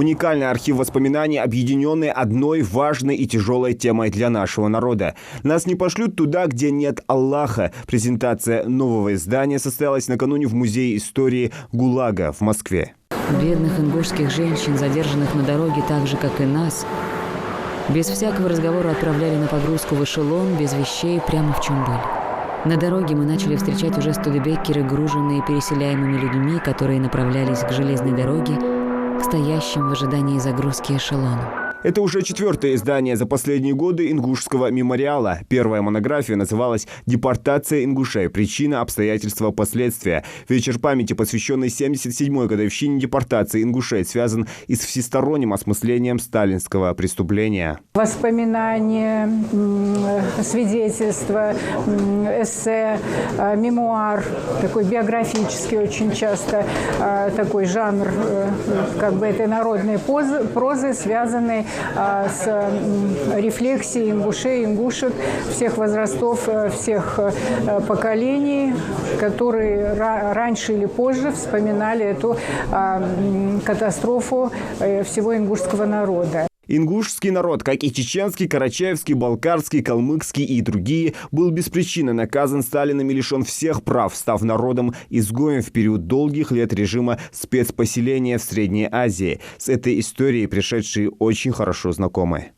Уникальный архив воспоминаний, объединенный одной важной и тяжелой темой для нашего народа. Нас не пошлют туда, где нет Аллаха. Презентация нового издания состоялась накануне в Музее истории ГУЛАГа в Москве. Бедных ингушских женщин, задержанных на дороге так же, как и нас, без всякого разговора отправляли на погрузку в эшелон, без вещей, прямо в чем были. На дороге мы начали встречать уже студебеккеры, груженные переселяемыми людьми, которые направлялись к железной дороге, к стоящим в ожидании загрузки эшелону. Это уже 4-е издание за последние годы ингушского мемориала. Первая монография называлась «Депортация ингушей. Причина, обстоятельства, последствия». Вечер памяти, посвященный 77-й годовщине депортации ингушей, связан и с всесторонним осмыслением сталинского преступления. Воспоминания, свидетельства, эссе, мемуар, такой биографический очень часто, такой жанр как бы этой народной прозы, связанной с рефлексией ингушей, ингушек всех возрастов, всех поколений, которые раньше или позже вспоминали эту катастрофу всего ингушского народа. Ингушский народ, как и чеченский, карачаевский, балкарский, калмыцкий и другие, был без причины наказан Сталином и лишен всех прав, став народом-изгоем в период долгих лет режима спецпоселения в Средней Азии. С этой историей пришедшие очень хорошо знакомы.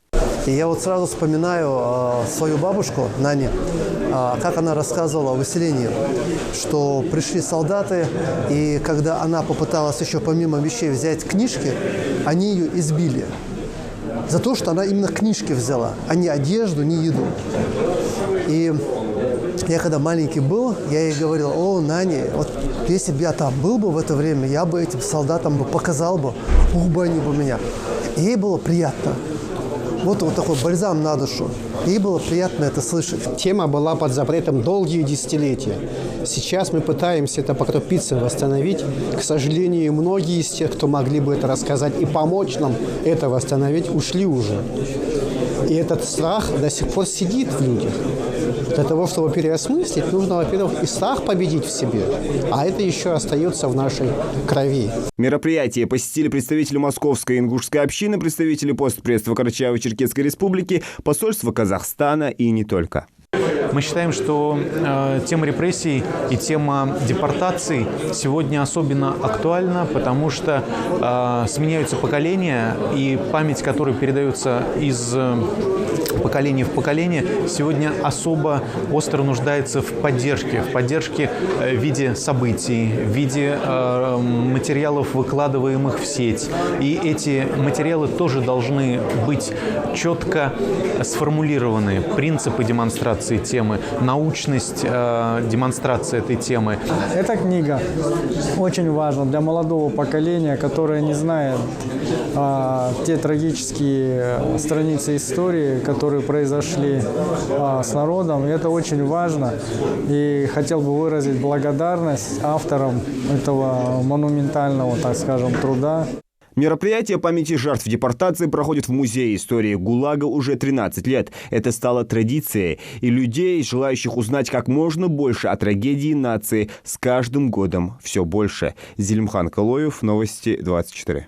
И я вот сразу вспоминаю свою бабушку, Нани, как она рассказывала о выселении, что пришли солдаты, и когда она попыталась еще помимо вещей взять книжки, они ее избили. За то, что она именно книжки взяла, а не одежду, не еду. И я когда маленький был, я ей говорил: о, Нани, вот если бы я там был бы в это время, я бы этим солдатам бы показал бы, ух бы они бы меня. И ей было приятно. Вот такой бальзам на душу. Ей было приятно это слышать. Тема была под запретом долгие десятилетия. Сейчас мы пытаемся это по крупицам восстановить. К сожалению, многие из тех, кто могли бы это рассказать и помочь нам это восстановить, ушли уже. И этот страх до сих пор сидит в людях. Для того, чтобы переосмыслить, нужно, во-первых, и страх победить в себе, а это еще остается в нашей крови. Мероприятие посетили представители Московской ингушской общины, представители постпредства Карачаево-Черкесской республики, посольства Казахстана и не только. Мы считаем, что тема репрессий и тема депортаций сегодня особенно актуальна, потому что сменяются поколения, и память, которая передается из поколения в поколение, сегодня особо остро нуждается в поддержке в виде событий, в виде материалов, выкладываемых в сеть. И эти материалы тоже должны быть четко сформулированы. Принципы демонстрации темы, научность демонстрации этой темы. Эта книга очень важна для молодого поколения, которое не знает те трагические страницы истории, которые произошли с народом. И это очень важно. И хотел бы выразить благодарность авторам этого монументального, так скажем, труда. Мероприятие памяти жертв депортации проходит в Музее истории ГУЛАГа уже 13 лет. Это стало традицией. И людей, желающих узнать как можно больше о трагедии нации, с каждым годом все больше. Зелимхан Калоев, Новости 24.